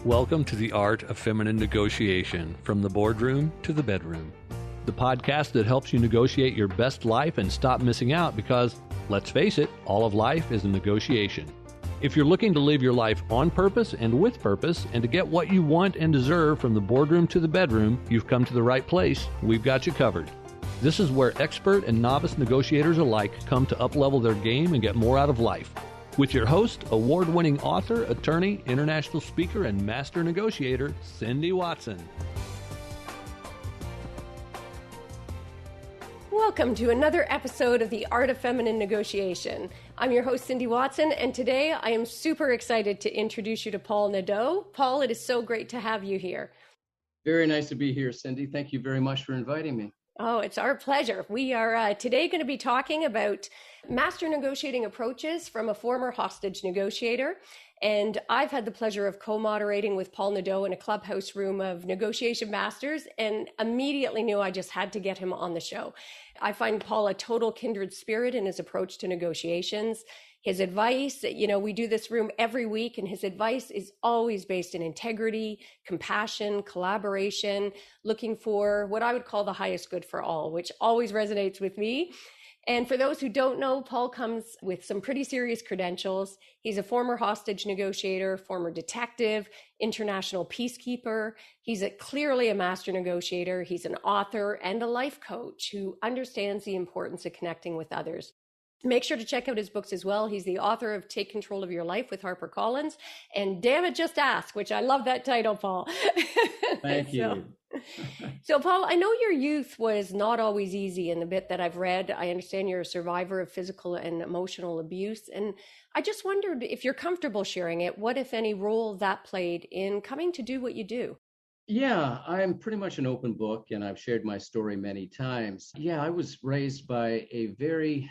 Welcome to the Art of Feminine Negotiation, from the boardroom to the bedroom. The podcast that helps you negotiate your best life and stop missing out because, let's face it, all of life is a negotiation. If you're looking to live your life on purpose and with purpose and to get what you want and deserve from the boardroom to the bedroom, you've come to the right place. We've got you covered. This is where expert and novice negotiators alike come to up-level their game and get more out of life. With your host, award-winning author, attorney, international speaker, and master negotiator, Cindy Watson. Welcome to another episode of the Art of Feminine Negotiation. I'm your host, Cindy Watson, and today I am super excited to introduce you to Paul Nadeau. Paul, it is so great to have you here. Very nice to be here, Cindy. Thank you very much for inviting me. Oh, it's our pleasure. We are today going to be talking about master negotiating approaches from a former hostage negotiator. And I've had the pleasure of co-moderating with Paul Nadeau in a clubhouse room of negotiation masters and immediately knew I just had to get him on the show. I find Paul a total kindred spirit in his approach to negotiations. His advice, we do this room every week, and his advice is always based in integrity, compassion, collaboration, looking for what I would call the highest good for all, which always resonates with me. And for those who don't know, Paul comes with some pretty serious credentials. He's a former hostage negotiator, former detective, international peacekeeper. He's clearly a master negotiator. He's an author and a life coach who understands the importance of connecting with others. Make sure to check out his books as well. He's the author of Take Control of Your Life with HarperCollins and Damn It, Just Ask, which I love that title, Paul. Thank you. So, Paul, I know your youth was not always easy. In the bit that I've read, I understand you're a survivor of physical and emotional abuse. And I just wondered if you're comfortable sharing it, what, if any, role that played in coming to do what you do? Yeah, I'm pretty much an open book, and I've shared my story many times. Yeah, I was raised by a very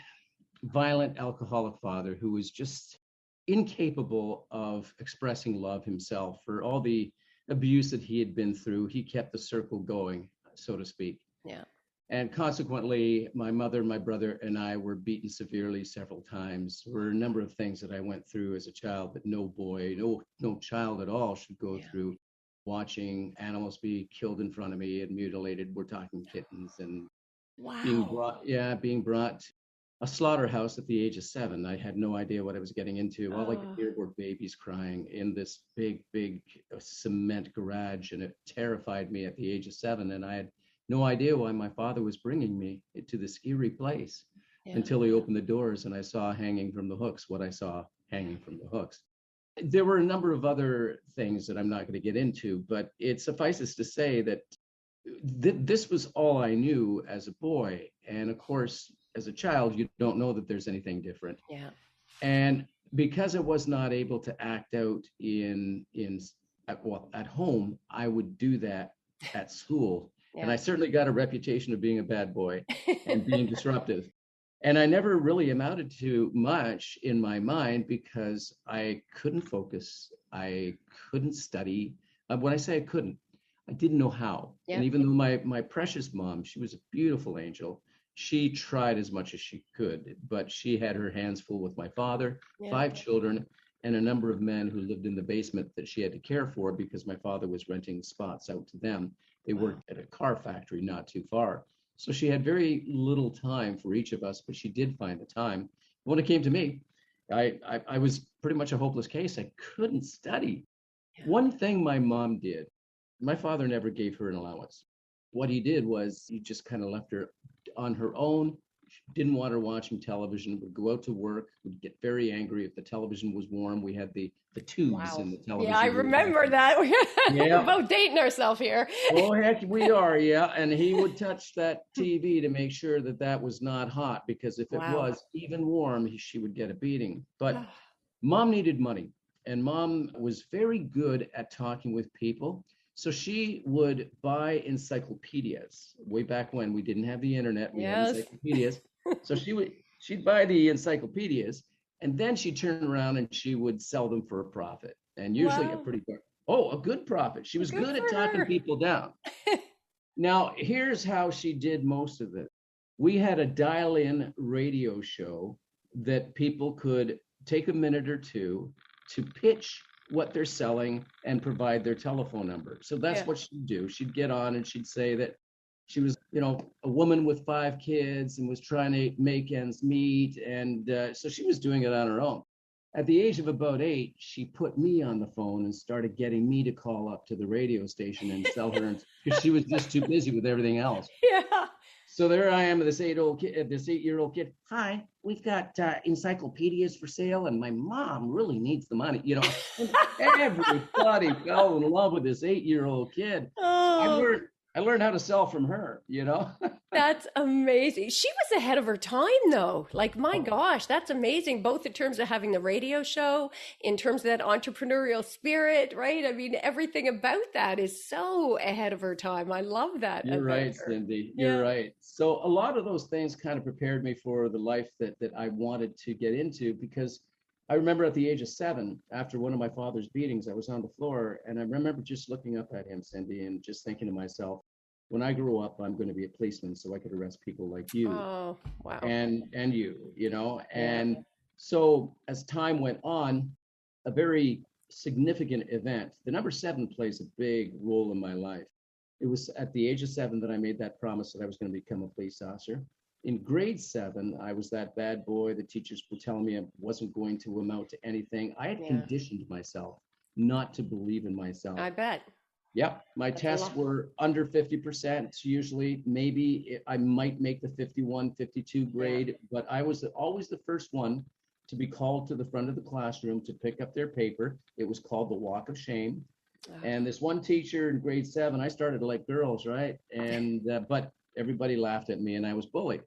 violent alcoholic father who was just incapable of expressing love himself. For all the abuse that he had been through, he kept the circle going, so to speak. Yeah. And consequently, my mother, my brother, and I were beaten severely several times. There were a number of things that I went through as a child that no boy, no child at all should go through. Watching animals be killed in front of me and mutilated. We're talking kittens, and being brought a slaughterhouse at the age of 7. I had no idea what I was getting into. All I could hear were babies crying in this big cement garage, and it terrified me at the age of 7. And I had no idea why my father was bringing me to this eerie place until he opened the doors and I saw hanging from the hooks what I saw hanging from the hooks. There were a number of other things that I'm not going to get into, but it suffices to say that this was all I knew as a boy. And of course, as a child, you don't know that there's anything different. Yeah. And because I was not able to act out at home, I would do that at school. Yeah. And I certainly got a reputation of being a bad boy and being disruptive. And I never really amounted to much in my mind because I couldn't focus. I couldn't study. When I say I couldn't, I didn't know how. Yeah. And even though my precious mom, she was a beautiful angel, she tried as much as she could, but she had her hands full with my father, 5 children, and a number of men who lived in the basement that she had to care for because my father was renting spots out to them. They worked at a car factory not too far. So she had very little time for each of us, but she did find the time. When it came to me, I was pretty much a hopeless case. I couldn't study. Yeah. One thing my mom did, my father never gave her an allowance. What he did was he just kind of left her on her own. She didn't want her watching television, would go out to work, would get very angry if the television was warm. We had the tubes in the television. Yeah, I remember that. We're both dating ourselves here. Oh, heck, we are, yeah. And he would touch that TV to make sure that was not hot, because if it was even warm, she would get a beating. But Mom needed money, and Mom was very good at talking with people. So she would buy encyclopedias. Way back when we didn't have the internet, we had encyclopedias. So she'd buy the encyclopedias, and then she'd turn around and she would sell them for a profit, and usually a good profit. She was good at talking people down. Now, here's how she did most of it. We had a dial-in radio show that people could take a minute or two to pitch what they're selling and provide their telephone number. So that's what she'd do. She'd get on and she'd say that she was, a woman with 5 kids and was trying to make ends meet. And so she was doing it on her own. At the age of about 8, she put me on the phone and started getting me to call up to the radio station and sell her, because she was just too busy with everything else. Yeah. So there I am, this 8-year-old kid. Hi, we've got encyclopedias for sale, and my mom really needs the money. Everybody fell in love with this 8-year-old kid. Oh. So I learned how to sell from her. That's amazing. She was ahead of her time, though. Like, my gosh, that's amazing. Both in terms of having the radio show, in terms of that entrepreneurial spirit, right? I mean, everything about that is so ahead of her time. I love that. You're right, Cindy. You're right. So a lot of those things kind of prepared me for the life that I wanted to get into, because I remember at the age of 7, after one of my father's beatings, I was on the floor, and I remember just looking up at him, Cindy, and just thinking to myself, when I grow up, I'm going to be a policeman so I could arrest people like you. Oh, wow. And you, And so as time went on, a very significant event, the number 7 plays a big role in my life. It was at the age of 7 that I made that promise that I was going to become a police officer. In grade 7, I was that bad boy. The teachers were telling me I wasn't going to amount to anything. I had conditioned myself not to believe in myself. I bet. Yep. My tests were under 50%. Usually, maybe I might make the 51, 52 grade, but I was always the first one to be called to the front of the classroom to pick up their paper. It was called the walk of shame. And this one teacher in grade 7, I started to like girls, right? And but everybody laughed at me and I was bullied.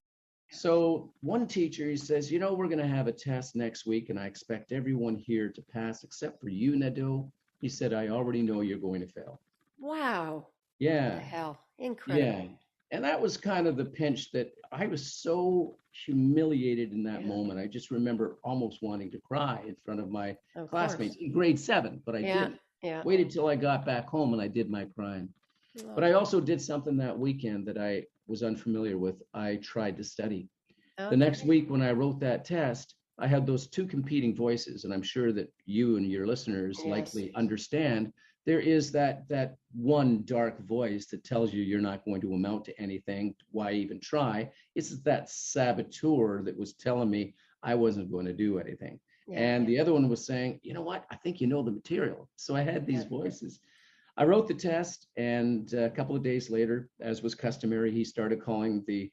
So one teacher, he says, we're going to have a test next week and I expect everyone here to pass except for you, Nadeau. He said, I already know you're going to fail. Wow. Yeah. What the hell. Incredible. Yeah. And that was kind of the pinch that I was so humiliated in that moment. I just remember almost wanting to cry in front of my classmates in grade 7, but I didn't. Yeah. Waited till I got back home and I did my crying. But I also did something that weekend that I was unfamiliar with. I tried to study. The next week when I wrote that test, I had those 2 competing voices, and I'm sure that you and your listeners likely understand. There is that one dark voice that tells you you're not going to amount to anything. Why even try? It's that saboteur that was telling me I wasn't going to do anything. And the other one was saying, you know what? I think you know the material. So I had these voices. I wrote the test, and a couple of days later, as was customary, he started calling the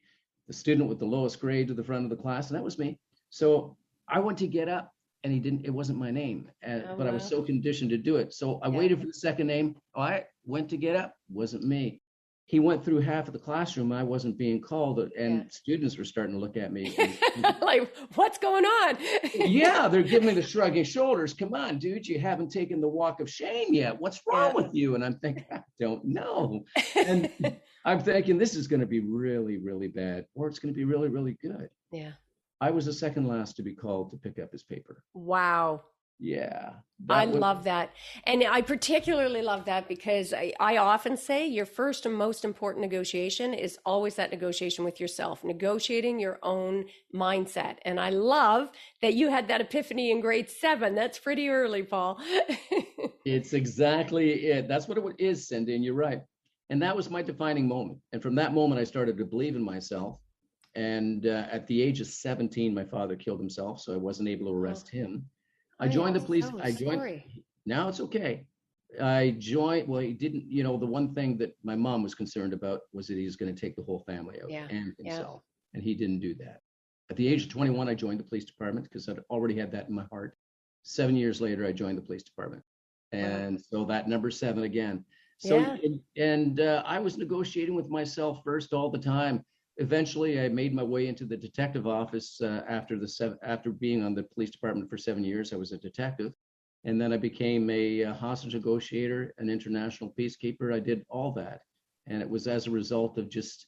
student with the lowest grade to the front of the class, and that was me. So I went to get up, and it wasn't my name, but I was so conditioned to do it. So I waited for the second name. I went to get up, wasn't me. He went through half of the classroom. I wasn't being called, and students were starting to look at me. Like, what's going on? They're giving me the shrugging shoulders. Come on, dude, you haven't taken the walk of shame yet. What's wrong with you? And I'm thinking, I don't know. And I'm thinking this is going to be really, really bad, or it's going to be really, really good. Yeah. I was the second last to be called to pick up his paper. Wow. Yeah. I love that. And I particularly love that because I often say your first and most important negotiation is always that negotiation with yourself, negotiating your own mindset. And I love that you had that epiphany in grade 7. That's pretty early, Paul. It's exactly it. That's what it is, Cindy, and you're right. And that was my defining moment. And from that moment, I started to believe in myself. And at the age of 17, my father killed himself, so I wasn't able to arrest him. I joined the police. Now it's okay. He didn't, the one thing that my mom was concerned about was that he was going to take the whole family out and himself. And he didn't do that. At the age of 21, I joined the police department because I'd already had that in my heart. 7 years later, I joined the police department. And so that number 7 again. So, I was negotiating with myself first all the time. Eventually, I made my way into the detective office after being on the police department for 7 years. I was a detective, and then I became a hostage negotiator, an international peacekeeper. I did all that, and it was as a result of just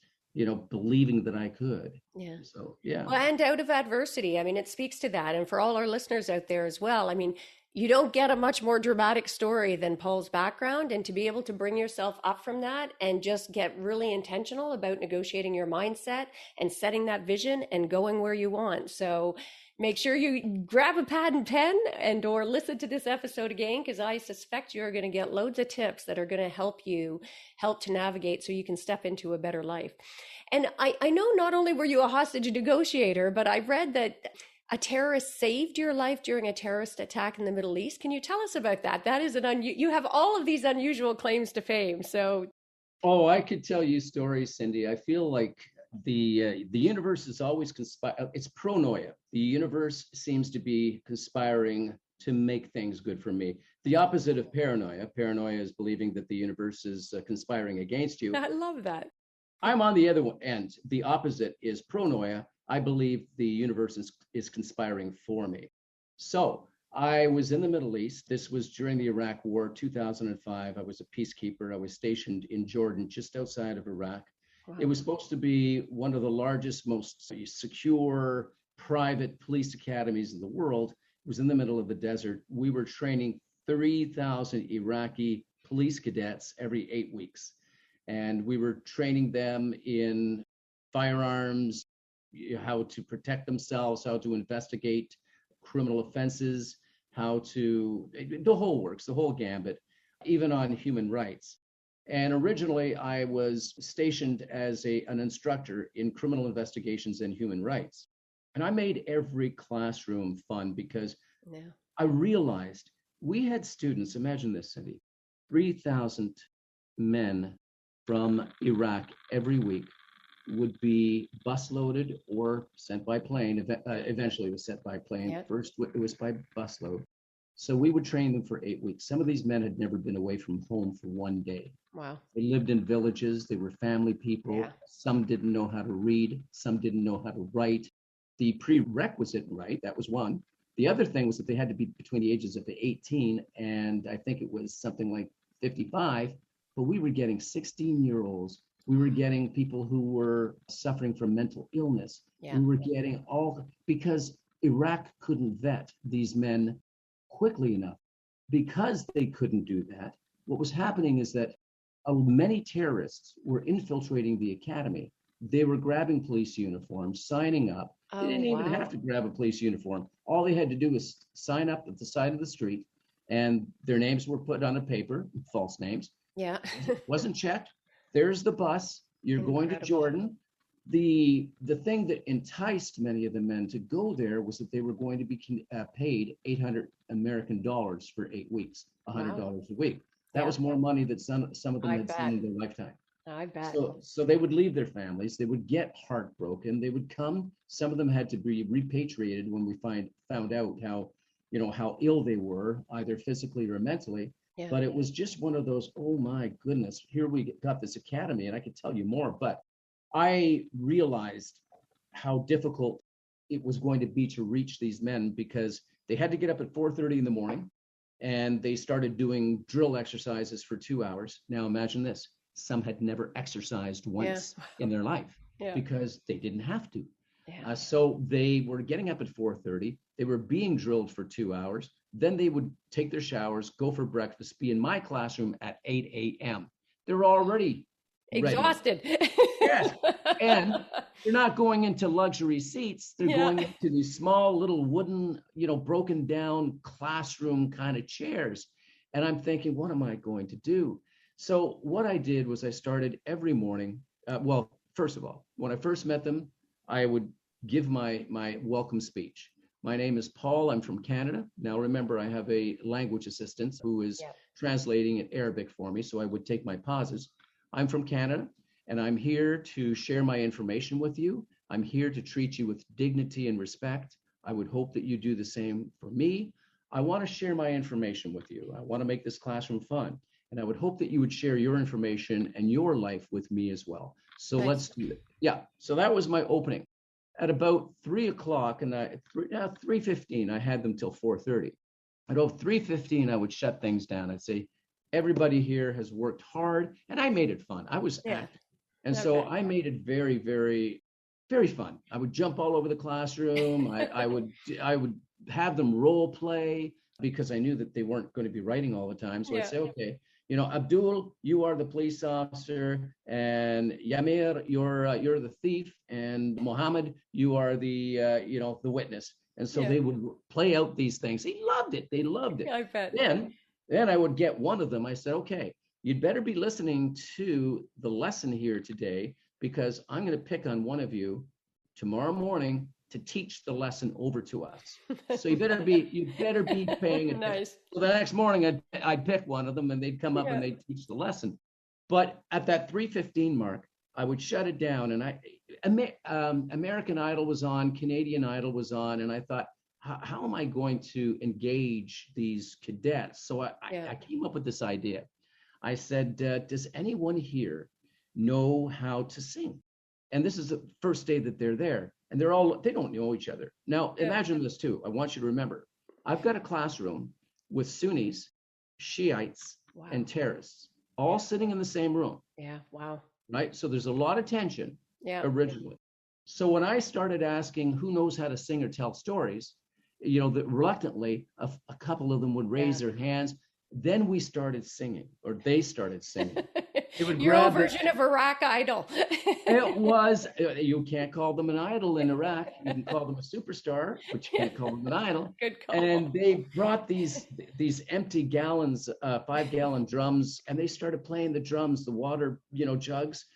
believing that I could. Yeah. So yeah. Well, and out of adversity. I mean, it speaks to that, and for all our listeners out there as well. I mean, you don't get a much more dramatic story than Paul's background, and to be able to bring yourself up from that and just get really intentional about negotiating your mindset and setting that vision and going where you want. So Make sure you grab a pad and pen and or listen to this episode again, because I suspect you're going to get loads of tips that are going to help to navigate so you can step into a better life. And I know not only were you a hostage negotiator, but I read that a terrorist saved your life during a terrorist attack in the Middle East. Can you tell us about that? That is you have all of these unusual claims to fame. So, oh, I could tell you stories, Cindy. I feel like the universe is always it's pronoia. The universe seems to be conspiring to make things good for me. The opposite of paranoia. Paranoia is believing that the universe is conspiring against you. I love that. I'm on the other end. The opposite is pronoia. I believe the universe is conspiring for me. So I was in the Middle East. This was during the Iraq War, 2005. I was a peacekeeper. I was stationed in Jordan, just outside of Iraq. Wow. It was supposed to be one of the largest, most secure private police academies in the world. It was in the middle of the desert. We were training 3,000 Iraqi police cadets every 8 weeks. And we were training them in firearms, how to protect themselves, how to investigate criminal offenses, the whole works, the whole gambit, even on human rights. And originally I was stationed as an instructor in criminal investigations and human rights. And I made every classroom fun because I realized we had students, imagine this, Cindy, 3,000 men from Iraq every week would be bus loaded or sent by plane. Eventually it was sent by plane. Yep. First it was by bus load. So we would train them for 8 weeks. Some of these men had never been away from home for one day. Wow. They lived in villages. They were family people. Yeah. Some didn't know how to read. Some didn't know how to write. The prerequisite, right, that was one. The other thing was that they had to be between the ages of 18 and I think it was something like 55. But we were getting 16-year-olds. We were getting people who were suffering from mental illness. Yeah. We were getting because Iraq couldn't vet these men quickly enough. Because they couldn't do that, what was happening is that many terrorists were infiltrating the academy. They were grabbing police uniforms, signing up. They didn't even have to grab a police uniform. All they had to do was sign up at the side of the street, and their names were put on a paper, false names. Yeah. Wasn't checked. There's the bus. You're going to Jordan. The thing that enticed many of the men to go there was that they were going to be paid $800 American for 8 weeks, $100 a week. That was more money than some of them had seen in their lifetime. I bet. So they would leave their families. They would get heartbroken. They would come. Some of them had to be repatriated when we found out how ill they were, either physically or mentally. Yeah. But it was just one of those, oh my goodness, here we got this academy, and I could tell you more, but I realized how difficult it was going to be to reach these men because they had to get up at 4:30 in the morning and they started doing drill exercises for 2 hours. Now imagine this, some had never exercised once in their life because they didn't have to. Yeah. So they were getting up at 4:30. They were being drilled for 2 hours. Then they would take their showers, go for breakfast, be in my classroom at 8 a.m. They're already exhausted. Yes. And they're not going into luxury seats. They're going into these small little wooden, broken down classroom kind of chairs. And I'm thinking, what am I going to do? So what I did was I started every morning. First of all, when I first met them, I would give my welcome speech. My name is Paul. I'm from Canada. Now, remember, I have a language assistant who is translating in Arabic for me, so I would take my pauses. I'm from Canada, and I'm here to share my information with you. I'm here to treat you with dignity and respect. I would hope that you do the same for me. I want to share my information with you. I want to make this classroom fun, and I would hope that you would share your information and your life with me as well. So let's do it. Yeah, so that was my opening. At about 3 o'clock and 3:15, I had them till 4:30. At about 3:15, I would shut things down. I'd say, everybody here has worked hard, and I made it fun. I was active. And so I made it very, very, very fun. I would jump all over the classroom. I would have them role play because I knew that they weren't going to be writing all the time. So I'd say, okay, Abdul, you are the police officer, and Yamir, you're the thief, and Mohammed, you are the the witness. And so they would play out these things. He loved it. They loved it. I bet. Then I would get one of them. I said, okay, you'd better be listening to the lesson here today, because I'm going to pick on one of you tomorrow morning to teach the lesson over to us. So you better be paying attention. Nice. So the next morning I'd pick one of them and they'd come up and they'd teach the lesson. But at that 3:15 mark, I would shut it down, and American Idol was on, Canadian Idol was on, and I thought, how am I going to engage these cadets? So I came up with this idea. I said, does anyone here know how to sing? And this is the first day that they're there, and they don't know each other. Now, imagine this too. I want you to remember, I've got a classroom with Sunnis, Shiites, and terrorists, all sitting in the same room. Yeah, wow. Right? So there's a lot of tension originally. So when I started asking who knows how to sing or tell stories, reluctantly, a couple of them would raise their hands. Then we started singing, or they started singing. Your own version of Iraq Idol. It was, you can't call them an idol in Iraq. You can call them a superstar, but you can't call them an idol. Good call. And they brought these empty gallons, 5-gallon drums, and they started playing the drums, the water, jugs.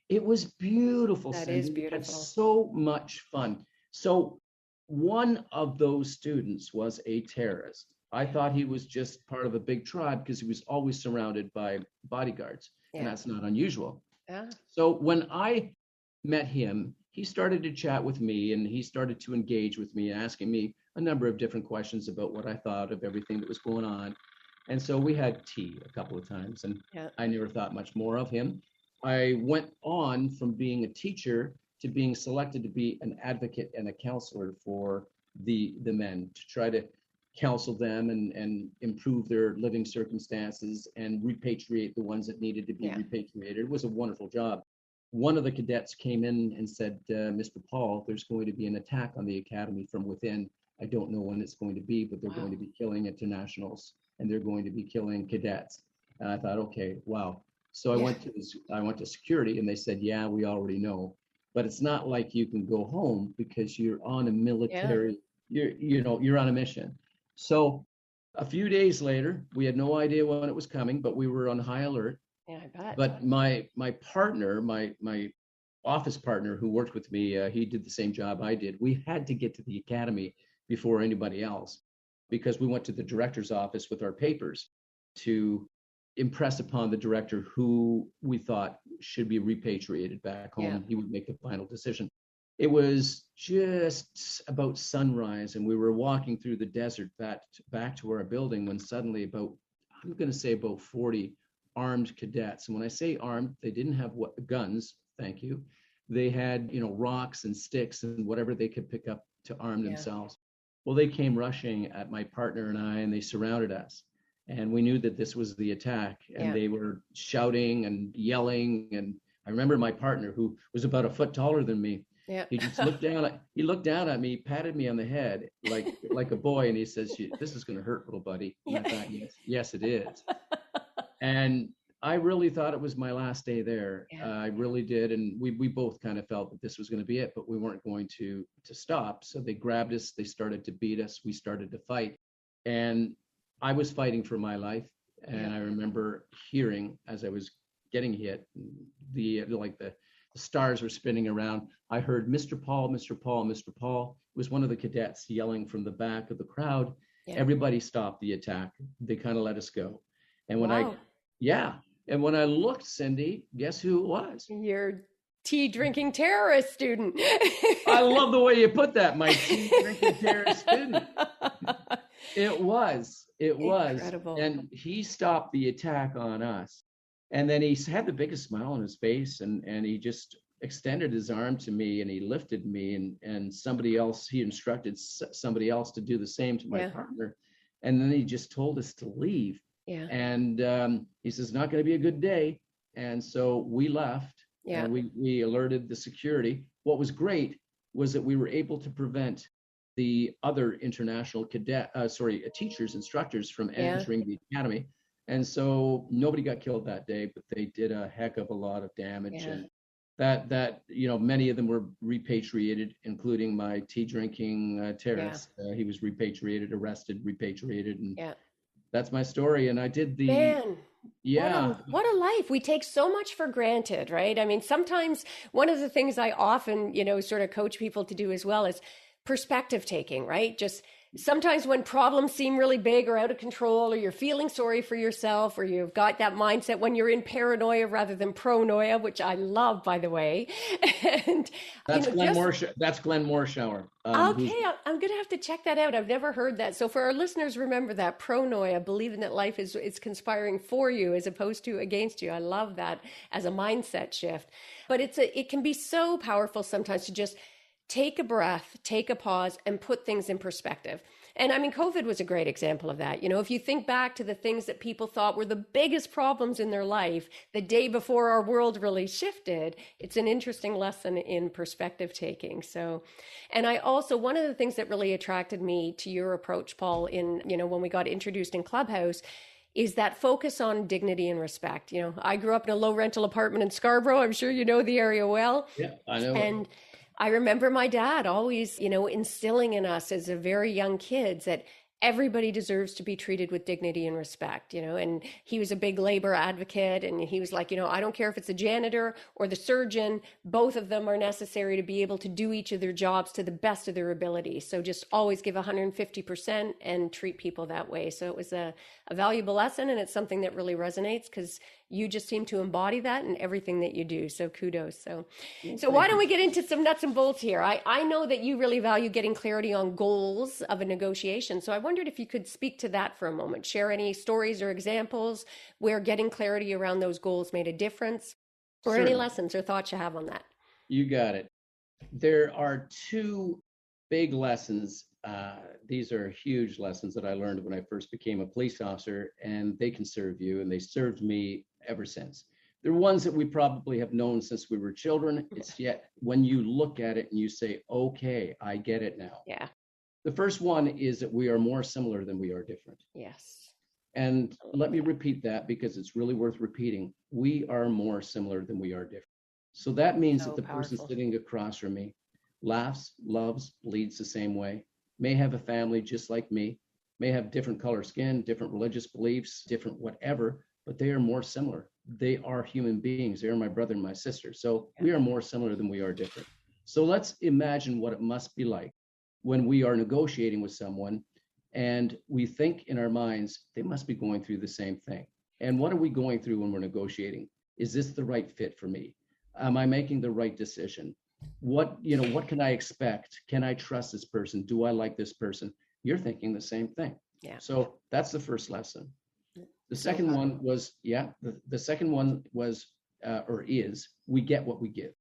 It was beautiful. That Cindy. is beautiful. We had so much fun. So one of those students was a terrorist. I thought he was just part of a big tribe because he was always surrounded by bodyguards, and that's not unusual. Yeah. So when I met him, he started to chat with me, and he started to engage with me, asking me a number of different questions about what I thought of everything that was going on. And so we had tea a couple of times, and I never thought much more of him. I went on from being a teacher to being selected to be an advocate and a counselor for the men, to try to counsel them and improve their living circumstances and repatriate the ones that needed to be repatriated. It was a wonderful job. One of the cadets came in and said, Mr. Paul, there's going to be an attack on the academy from within. I don't know when it's going to be, but they're going to be killing internationals, and they're going to be killing cadets. And I thought, okay, wow. So I went to security, and they said, yeah, we already know. But it's not like you can go home because you're on a military, you're on a mission. So a few days later, we had no idea when it was coming, but we were on high alert. Yeah, I bet. But my partner, my office partner who worked with me, he did the same job I did. We had to get to the academy before anybody else, because we went to the director's office with our papers to impress upon the director who we thought should be repatriated back home. Yeah. He would make the final decision. It was just about sunrise, and we were walking through the desert back to our building when suddenly about 40 armed cadets. And when I say armed, they didn't have guns, thank you. They had, rocks and sticks and whatever they could pick up to arm themselves. Well, they came rushing at my partner and I, and they surrounded us. And we knew that this was the attack, and they were shouting and yelling. And I remember my partner, who was about a foot taller than me, he just looked down at me, patted me on the head like a boy, and he says, "This is going to hurt, little buddy." And I thought, yes, it is. And I really thought it was my last day there. I really did, and we both kind of felt that this was going to be it, but we weren't going to stop. So they grabbed us, they started to beat us, we started to fight, and I was fighting for my life. And I remember hearing, as I was getting hit, the stars were spinning around. I heard, "Mr. Paul, Mr. Paul, Mr. Paul." It was one of the cadets yelling from the back of the crowd. Everybody stopped the attack. They kind of let us go. And when and when I looked, Cindy, guess who it was? Your tea drinking terrorist student. I love the way you put that, my tea drinking terrorist student. It was. Incredible. And he stopped the attack on us. And then he had the biggest smile on his face, and he just extended his arm to me, and he lifted me, and he instructed somebody else to do the same to my partner. And then he just told us to leave. Yeah. And he says, "Not going to be a good day." And so we left. Yeah. And we alerted the security. What was great was that we were able to prevent the other international teachers, instructors from entering the academy. And so nobody got killed that day, but they did a heck of a lot of damage. And that many of them were repatriated, including my tea drinking terrorist. He was repatriated, arrested, repatriated, and that's my story. And I did the Man, what a life. We take so much for granted, right? I mean, sometimes one of the things I often, sort of coach people to do as well is perspective taking, right? Just sometimes when problems seem really big or out of control, or you're feeling sorry for yourself, or you've got that mindset when you're in paranoia rather than pronoia, which I love, by the way. And that's Glenn Morshower. Okay, I'm going to have to check that out. I've never heard that. So for our listeners, remember that pronoia, believing that life is conspiring for you as opposed to against you. I love that as a mindset shift. But it can be so powerful sometimes to just take a breath, take a pause, and put things in perspective. And I mean, COVID was a great example of that. If you think back to the things that people thought were the biggest problems in their life the day before our world really shifted, it's an interesting lesson in perspective taking. So, and I also, one of the things that really attracted me to your approach, Paul, when we got introduced in Clubhouse, is that focus on dignity and respect. I grew up in a low rental apartment in Scarborough. I'm sure you know the area well. Yeah, I know. And I remember my dad always, instilling in us as a very young kids that everybody deserves to be treated with dignity and respect, and he was a big labor advocate. And he was like, I don't care if it's the janitor or the surgeon, both of them are necessary to be able to do each of their jobs to the best of their ability. So just always give 150% and treat people that way. So it was a valuable lesson, and it's something that really resonates because you just seem to embody that in everything that you do. So kudos. So why don't we get into some nuts and bolts here? I know that you really value getting clarity on goals of a negotiation. So I wondered if you could speak to that for a moment, share any stories or examples where getting clarity around those goals made a difference, or any lessons or thoughts you have on that. You got it. There are two big lessons. These are huge lessons that I learned when I first became a police officer, and they can serve you, and they served me ever since. They're ones that we probably have known since we were children. It's yet when you look at it and you say, okay, I get it now. Yeah. The first one is that we are more similar than we are different. Yes. And let me repeat that because it's really worth repeating. We are more similar than we are different. So that means that the person sitting across from me laughs, loves, bleeds the same way, may have a family just like me, may have different color skin, different religious beliefs, different whatever, but they are more similar. They are human beings. They are my brother and my sister. So we are more similar than we are different. So let's imagine what it must be like when we are negotiating with someone and we think in our minds, they must be going through the same thing. And what are we going through when we're negotiating? Is this the right fit for me? Am I making the right decision? What can I expect? Can I trust this person? Do I like this person? You're thinking the same thing. Yeah. So that's the first lesson. The second one was, the second one was, or is, we get what we give.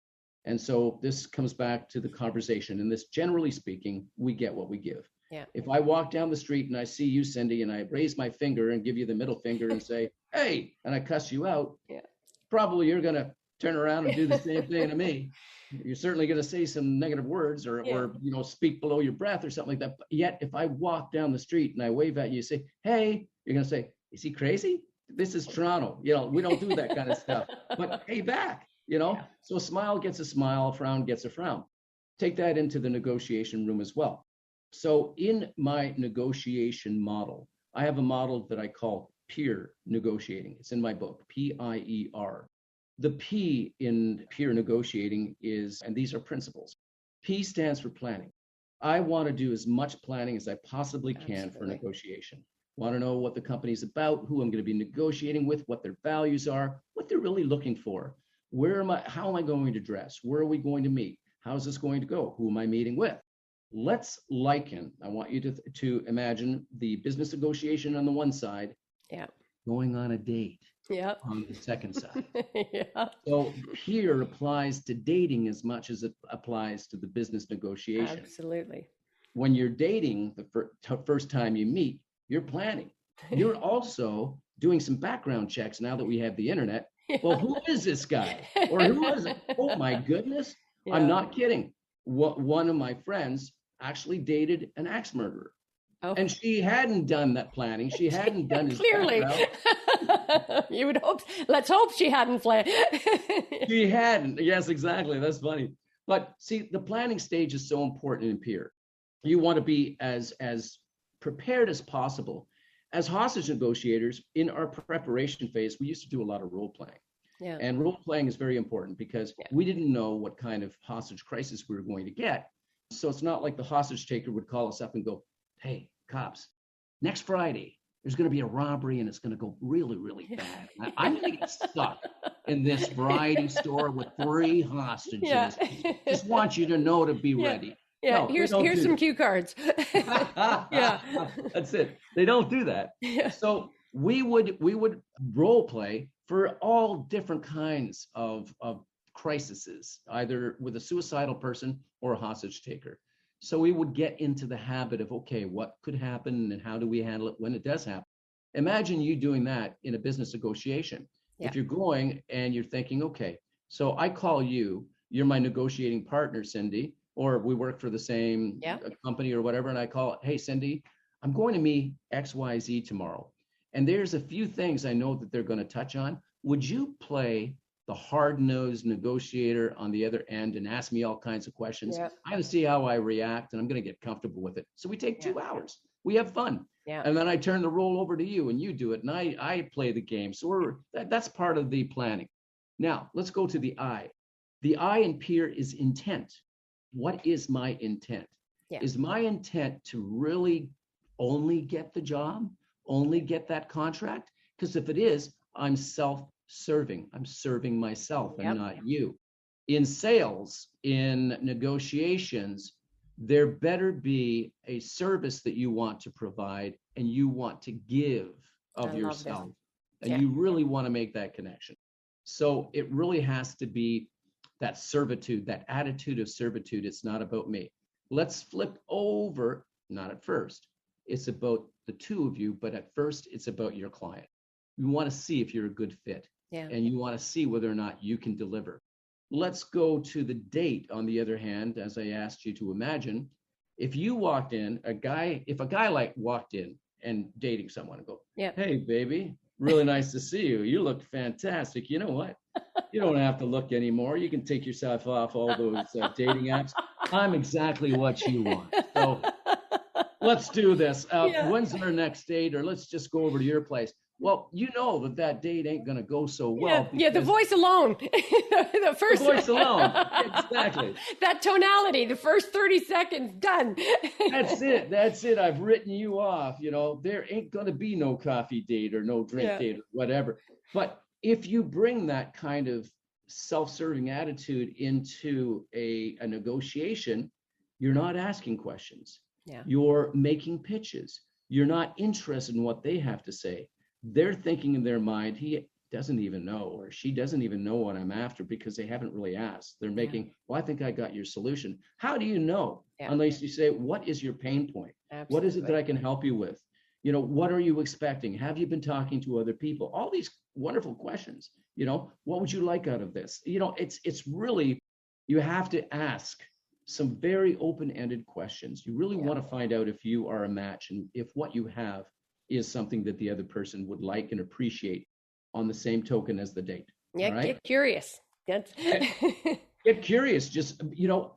And so this comes back to the conversation. And this, generally speaking, we get what we give. Yeah. If I walk down the street and I see you, Cindy, and I raise my finger and give you the middle finger and say, hey, and I cuss you out, probably you're going to turn around and do the same thing to me. You're certainly going to say some negative words or speak below your breath or something like that. But yet, if I walk down the street and I wave at you, say, hey, you're going to say, is he crazy? This is Toronto. We don't do that kind of stuff. But hey, back, So a smile gets a smile, a frown gets a frown. Take that into the negotiation room as well. So in my negotiation model, I have a model that I call peer negotiating. It's in my book, PIER. The P in peer negotiating is, and these are principles. P stands for planning. I want to do as much planning as I possibly can for negotiation. Want to know what the company's about, who I'm going to be negotiating with, what their values are, what they're really looking for. How am I going to dress? Where are we going to meet? How's this going to go? Who am I meeting with? Let's liken, I want you to imagine the business negotiation on the one side, going on a date on the second side. So peer applies to dating as much as it applies to the business negotiation. Absolutely. When you're dating the first time you meet, you're planning. You're also doing some background checks now that we have the internet. Well, who is this guy? Or who is it? Oh my goodness. I'm not kidding. One of my friends actually dated an axe murderer. Oh. And she hadn't done that planning. She hadn't done his Clearly. You would hope. Let's hope she hadn't planned. She hadn't. Yes, exactly. That's funny. But see, the planning stage is so important in peer. You want to be as prepared as possible. As hostage negotiators, in our preparation phase, we used to do a lot of role playing. Yeah. And role playing is very important because we didn't know what kind of hostage crisis we were going to get. So it's not like the hostage taker would call us up and go, "Hey, cops, next Friday, there's going to be a robbery and it's going to go really, really bad. I'm going to get stuck in this variety store with 3 hostages. Yeah. Just want you to know to be ready." Yeah, No, here's some cue cards. Yeah. That's it. They don't do that. Yeah. So we would role play for all different kinds of crises, either with a suicidal person or a hostage taker. So we would get into the habit of, okay, what could happen and how do we handle it when it does happen? Imagine you doing that in a business negotiation. Yeah. If you're going and you're thinking, okay, so I call you, you're my negotiating partner, Cindy, or we work for the same company or whatever, and I call it, "Hey, Cindy, I'm going to meet XYZ tomorrow. And there's a few things I know that they're going to touch on. Would you play the hard-nosed negotiator on the other end and ask me all kinds of questions? Yeah. I'm going to see how I react, and I'm going to get comfortable with it." So we take 2 hours. We have fun. Yeah. And then I turn the role over to you, and you do it, and I play the game. So that's part of the planning. Now, let's go to the I. The I in peer is intent. What is my intent? Yeah. Is my intent to really only get the job, only get that contract? Because if it is, I'm self-serving. I'm serving myself and not you. In sales, in negotiations, there better be a service that you want to provide and you want to give of yourself. And you really want to make that connection. So it really has to be that servitude, that attitude of servitude. It's not about me. Let's flip over, not at first. It's about the 2 of you, but at first it's about your client. You want to see if you're a good fit, and you want to see whether or not you can deliver. Let's go to the date, on the other hand, as I asked you to imagine. If you walked in, if a guy like walked in and dating someone and go, "Hey, baby, really nice to see you. You look fantastic. You know what? You don't have to look anymore. You can take yourself off all those dating apps. I'm exactly what you want. So let's do this. When's our next date? Or let's just go over to your place." Well, you know that date ain't going to go so well. Yeah, the voice alone. the voice alone. Exactly. That tonality, the first 30 seconds, done. That's it. I've written you off. There ain't going to be no coffee date or no drink date or whatever. But if you bring that kind of self-serving attitude into a negotiation, you're not asking questions. Yeah. You're making pitches. You're not interested in what they have to say. They're thinking in their mind, he doesn't even know, or she doesn't even know what I'm after, because they haven't really asked. They're making, "Well, I think I got your solution." How do you know? Unless you say, "What is your pain point? Absolutely. What is it that I can help you with? What are you expecting? Have you been talking to other people?" All these wonderful questions. What would you like out of this? It's really, you have to ask some very open-ended questions. You really want to find out if you are a match and if what you have is something that the other person would like and appreciate on the same token as the date. Yeah, right? Get curious. Get curious. Just,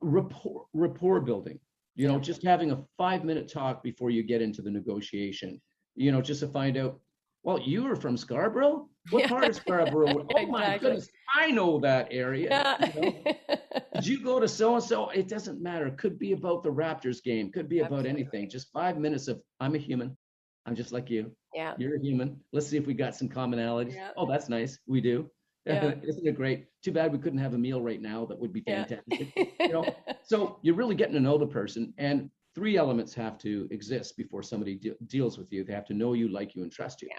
rapport building. Just having a 5-minute talk before you get into the negotiation, just to find out, well, you are from Scarborough? What part of Scarborough? Oh, my goodness, I know that area. Did you go to so-and-so? It doesn't matter. It could be about the Raptors game. Could be about anything. Just 5 minutes of, I'm a human. I'm just like you. Yeah. You're a human. Let's see if we got some commonalities. Yeah. Oh, that's nice. We do. Yeah. Isn't it great? Too bad we couldn't have a meal right now. That would be fantastic. So you're really getting to know the person, and 3 elements have to exist before somebody deals with you. They have to know you, like you, and trust you. Yeah.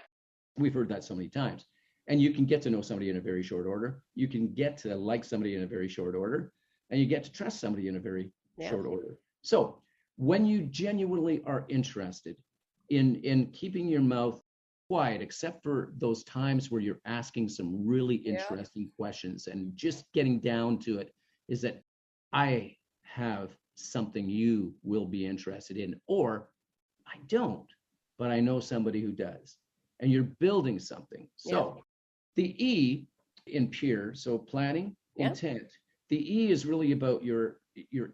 We've heard that so many times. And you can get to know somebody in a very short order. You can get to like somebody in a very short order, and you get to trust somebody in a very short order. So when you genuinely are interested in keeping your mouth quiet, except for those times where you're asking some really interesting questions and just getting down to it, is that I have something you will be interested in, or I don't, but I know somebody who does. And you're building something. So the E in peer, so planning, intent, the E is really about your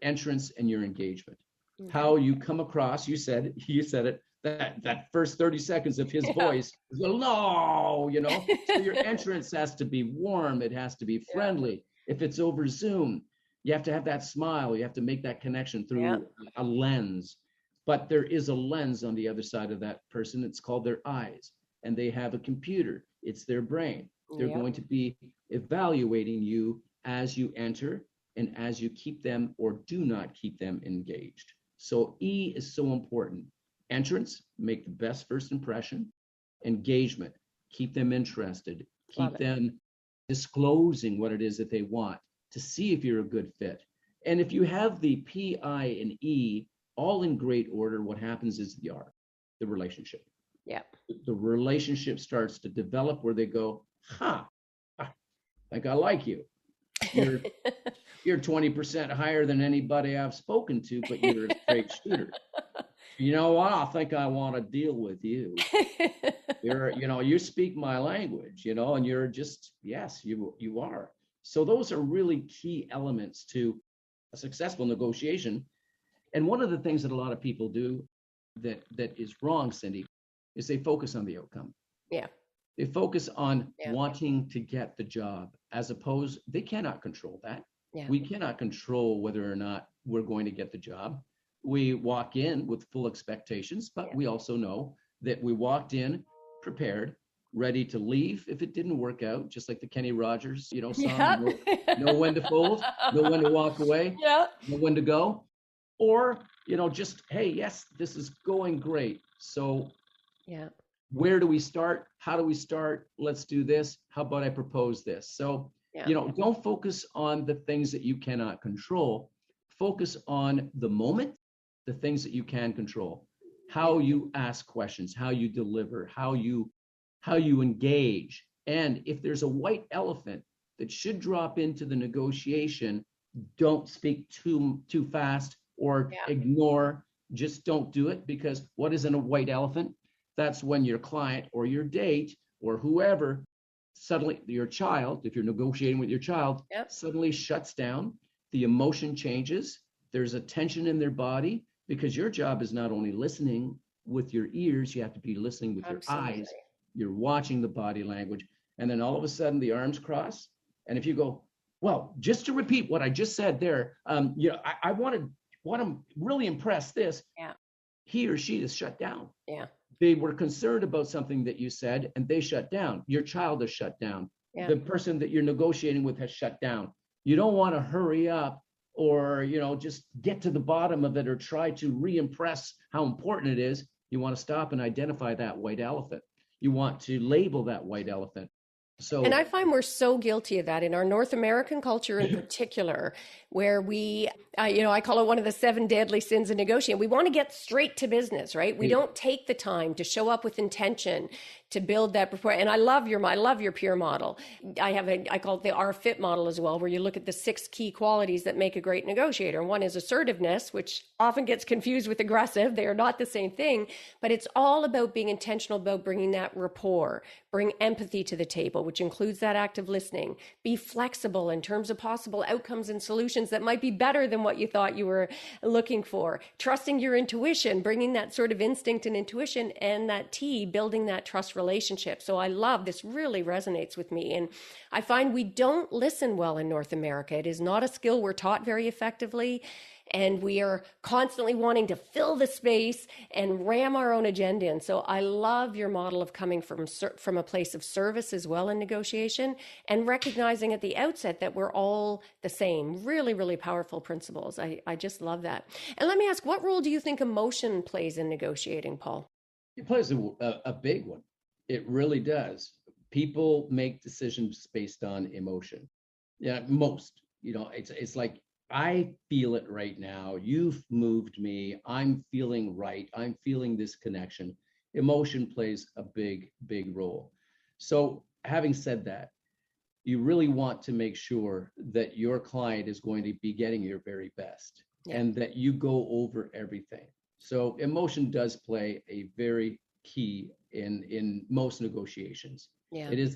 entrance and your engagement. Okay. How you come across, you said it, that first 30 seconds of his voice, hello, so your entrance has to be warm. It has to be friendly. If it's over Zoom, you have to have that smile. You have to make that connection through a lens. But there is a lens on the other side of that person. It's called their eyes. And they have a computer. It's their brain. They're going to be evaluating you as you enter and as you keep them or do not keep them engaged. So E is so important. Entrance, make the best first impression. Engagement, keep them interested. Keep them disclosing what it is that they want to see if you're a good fit. And if you have the P, I, and E all in great order, what happens is the R, the relationship. Yeah. The relationship starts to develop where they go, I think I like you. You're 20% higher than anybody I've spoken to, but you're a great shooter. You know what? I think I want to deal with you. You speak my language, and you're just, yes, you are. So those are really key elements to a successful negotiation. And one of the things that a lot of people do that is wrong, Cindy, is they focus on the outcome. Yeah. They focus on wanting to get the job, as opposed, they cannot control that. Yeah. We cannot control whether or not we're going to get the job. We walk in with full expectations, but we also know that we walked in prepared, ready to leave if it didn't work out, just like the Kenny Rogers, song, know when to fold, know when to walk away, know when to go. Or, just, hey, yes, this is going great. So where do we start? How do we start? Let's do this. How about I propose this? So, don't focus on the things that you cannot control. Focus on the moment, the things that you can control. How you ask questions, how you deliver, how you engage. And if there's a white elephant that should drop into the negotiation, don't speak too fast or ignore, just don't do it, because what isn't a white elephant? That's when your client or your date or whoever, suddenly your child, if you're negotiating with your child, suddenly shuts down, the emotion changes, there's a tension in their body, because your job is not only listening with your ears, you have to be listening with your eyes. You're watching the body language. And then all of a sudden the arms cross. And if you go, well, just to repeat what I just said there, I want to really impress this. Yeah. He or she is shut down. Yeah. They were concerned about something that you said and they shut down. Your child is shut down. Yeah. The person that you're negotiating with has shut down. You don't want to hurry up or, just get to the bottom of it or try to re-impress how important it is. You want to stop and identify that white elephant. You want to label that white elephant. So, and I find we're so guilty of that in our North American culture in particular, where we, I call it one of the 7 deadly sins of negotiating. We want to get straight to business, right? We don't take the time to show up with intention, to build that rapport. And I love your peer model. I call it the R-FIT model as well, where you look at the 6 key qualities that make a great negotiator. One is assertiveness, which often gets confused with aggressive. They are not the same thing, but it's all about being intentional about bringing that rapport, bring empathy to the table, which includes that active listening. Be flexible in terms of possible outcomes and solutions that might be better than what you thought you were looking for. Trusting your intuition, bringing that sort of instinct and intuition, and that T, building that trust relationship. So I love this, really resonates with me. And I find we don't listen well in North America. It is not a skill we're taught very effectively. And we are constantly wanting to fill the space and ram our own agenda in. So I love your model of coming from a place of service as well in negotiation, and recognizing at the outset that we're all the same. Really, really powerful principles. I just love that. And let me ask, what role do you think emotion plays in negotiating, Paul? It plays a big one. It really does. People make decisions based on emotion. Yeah, most. It's like, I feel it right now. You've moved me. I'm feeling right. I'm feeling this connection. Emotion plays a big, big role. So having said that, you really want to make sure that your client is going to be getting your very best and that you go over everything. So emotion does play a very key in most negotiations. Yeah. It's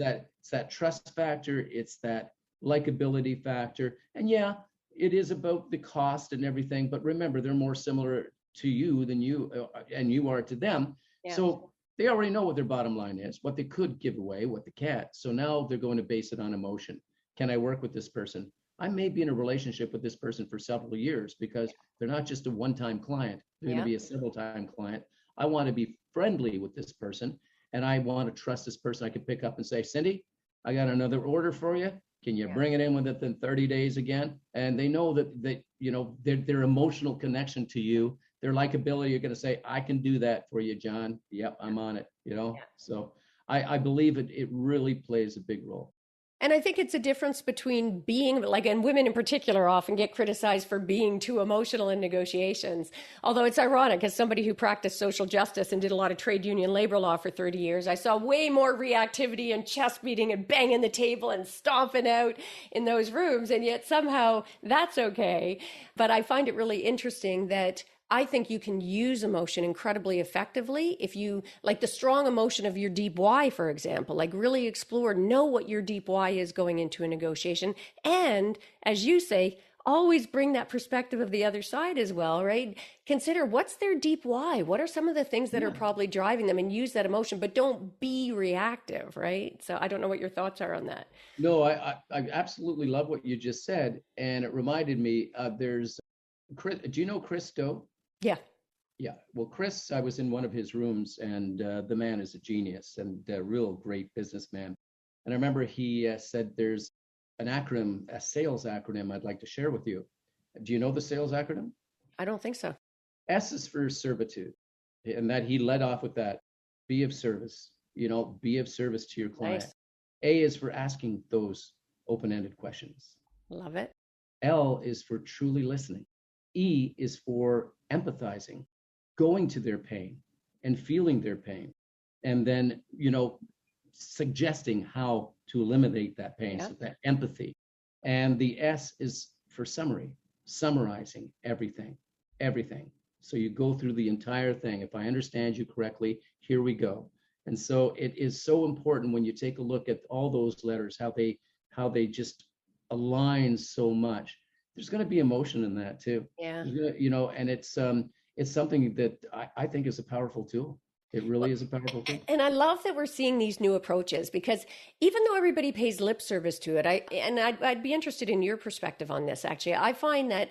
that trust factor, it's that likability factor. And yeah, it is about the cost and everything, but remember, they're more similar to you than you and you are to them. Yeah. So they already know what their bottom line is, what they could give away, what they can't. So now they're going to base it on emotion. Can I work with this person? I may be in a relationship with this person for several years because they're not just a one-time client. They're going to be a several-time client. I want to be friendly with this person, and I want to trust this person. I can pick up and say, Cindy, I got another order for you. Can you bring it in within 30 days again? And they know that you know, their emotional connection to you, their likability, you're going to say, I can do that for you, John. Yep, I'm on it, you know? So I believe it really plays a big role. And I think it's a difference between being like, and women in particular often get criticized for being too emotional in negotiations. Although it's ironic, as somebody who practiced social justice and did a lot of trade union labor law for 30 years, I saw way more reactivity and chest beating and banging the table and stomping out in those rooms. And yet somehow that's okay. But I find it really interesting that I think you can use emotion incredibly effectively if you, like the strong emotion of your deep why, for example, like really explore, know what your deep why is going into a negotiation. And as you say, always bring that perspective of the other side as well, right? Consider what's their deep why? What are some of the things that are probably driving them, and use that emotion, but don't be reactive, right? So I don't know what your thoughts are on that. No, I absolutely love what you just said. And it reminded me, there's Chris, do you know Chris Stowe? Yeah. Yeah. Well, Chris, I was in one of his rooms, and the man is a genius and a real great businessman. And I remember he said there's an acronym, a sales acronym I'd like to share with you. Do you know the sales acronym? I don't think so. S is for servitude. And that he led off with that. Be of service, you know, be of service to your client. Nice. A is for asking those open-ended questions. Love it. L is for truly listening. E is for empathizing, going to their pain and feeling their pain, and then, you know, suggesting how to eliminate that pain. So that empathy. And the S is for summary, summarizing everything. So you go through the entire thing. If I understand you correctly, here we go. And so it is so important when you take a look at all those letters, how they just align so much. There's going to be emotion in that too. Yeah. You know, and it's something that I think is a powerful tool. It really is a powerful tool. And I love that we're seeing these new approaches, because even though everybody pays lip service to it, I'd be interested in your perspective on this. Actually, I find that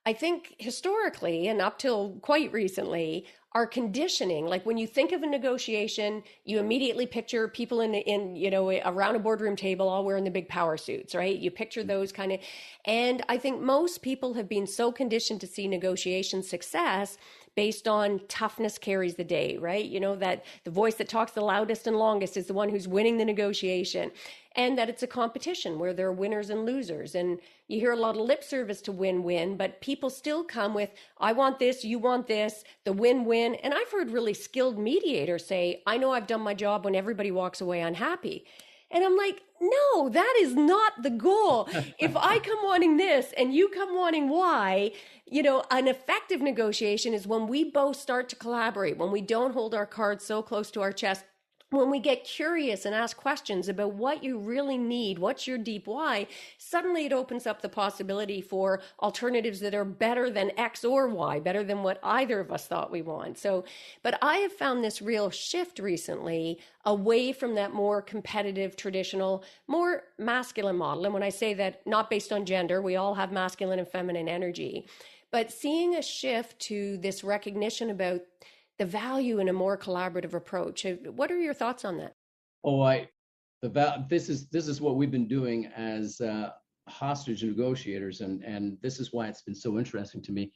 I think historically and up till quite recently, our conditioning, like when you think of a negotiation, you immediately picture people in you know, around a boardroom table all wearing the big power suits, right? You picture those kind of, and I think most people have been so conditioned to see negotiation success based on toughness carries the day, right? You know, that the voice that talks the loudest and longest is the one who's winning the negotiation, and that it's a competition where there are winners and losers. And you hear a lot of lip service to win-win, but people still come with, I want this, you want this, the win-win. And I've heard really skilled mediators say, I know I've done my job when everybody walks away unhappy. And I'm like, no, that is not the goal. If I come wanting this and you come wanting Y, you know, an effective negotiation is when we both start to collaborate, when we don't hold our cards so close to our chest, when we get curious and ask questions about what you really need, what's your deep why, suddenly it opens up the possibility for alternatives that are better than X or Y, better than what either of us thought we want. So, but I have found this real shift recently away from that more competitive, traditional, more masculine model. And when I say that, not based on gender, we all have masculine and feminine energy, but seeing a shift to this recognition about the value in a more collaborative approach. What are your thoughts on that? This is what we've been doing as hostage negotiators, and this is why it's been so interesting to me.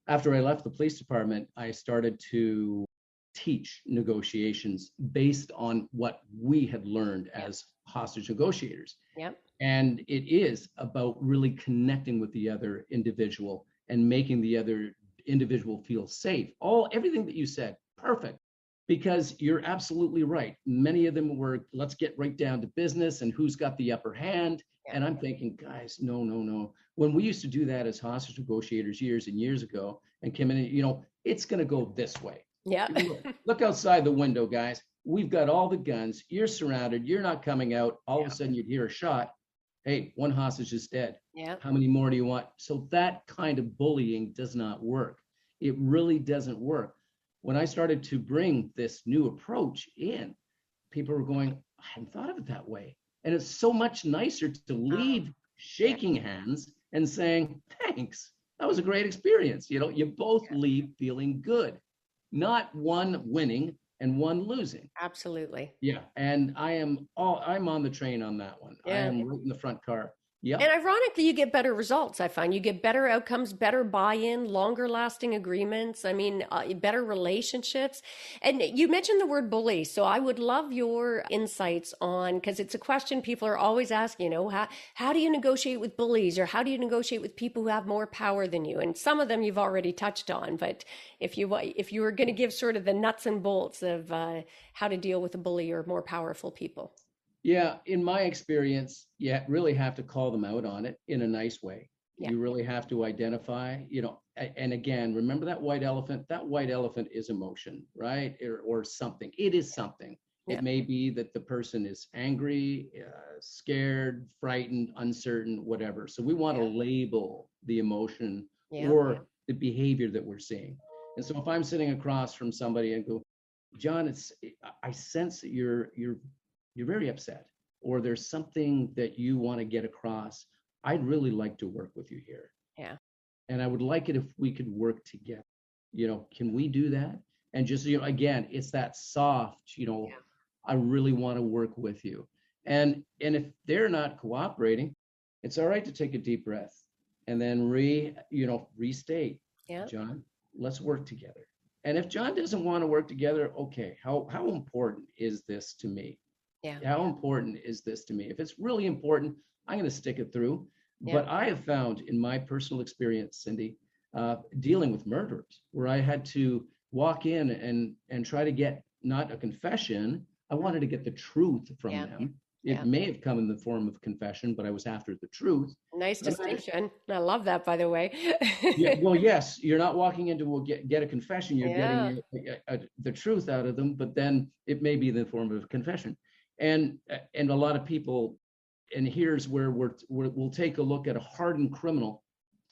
After I left the police department, I started to teach negotiations based on what we had learned as hostage negotiators. Yep. And it is about really connecting with the other individual and making the other individual feel safe. Everything that you said, perfect, because you're absolutely right. Many of them were, let's get right down to business and who's got the upper hand. Yeah. And I'm thinking, guys, no. When we used to do that as hostage negotiators years and years ago and came in, you know, it's going to go this way. Yeah. Look outside the window, guys. We've got all the guns. You're surrounded. You're not coming out. All of a sudden you'd hear a shot. Hey, one hostage is dead. Yeah. How many more do you want? So that kind of bullying does not work. It really doesn't work. When I started to bring this new approach in, people were going, I hadn't thought of it that way. And it's so much nicer to leave shaking hands and saying, thanks. That was a great experience. You know, you both leave feeling good, not one winning and one losing. Absolutely. Yeah. And I'm on the train on that one. I am right in the front car. Yeah. And ironically, you get better results. I find you get better outcomes, better buy-in, longer lasting agreements. I mean, better relationships. And you mentioned the word bully. So I would love your insights on, because it's a question people are always asking, you know, how do you negotiate with bullies, or how do you negotiate with people who have more power than you? And some of them you've already touched on, but if you were going to give sort of the nuts and bolts of how to deal with a bully or more powerful people. Yeah, in my experience, you really have to call them out on it in a nice way. Yeah. You really have to identify, you know, and again, remember that white elephant? That white elephant is emotion, right? Or something. It is something. Yeah. It may be that the person is angry, scared, frightened, uncertain, whatever. So we want to label the emotion or the behavior that we're seeing. And so if I'm sitting across from somebody and go, John, I sense that you're very upset, or there's something that you want to get across. I'd really like to work with you here. Yeah. And I would like it if we could work together. You know, can we do that? And just, you know, again, it's that soft, you know, I really want to work with you. And if they're not cooperating, it's all right to take a deep breath and then restate, John, let's work together. And if John doesn't want to work together, okay, how important is this to me? Yeah. How important is this to me? If it's really important, I'm going to stick it through. Yeah. But I have found in my personal experience, Cindy, dealing with murderers, where I had to walk in and try to get not a confession. I wanted to get the truth from them. It may have come in the form of confession, but I was after the truth. Nice distinction. I love that, by the way. Well, yes, you're not walking into get a confession. You're getting the truth out of them, but then it may be in the form of confession. And a lot of people, and here's where we'll take a look at a hardened criminal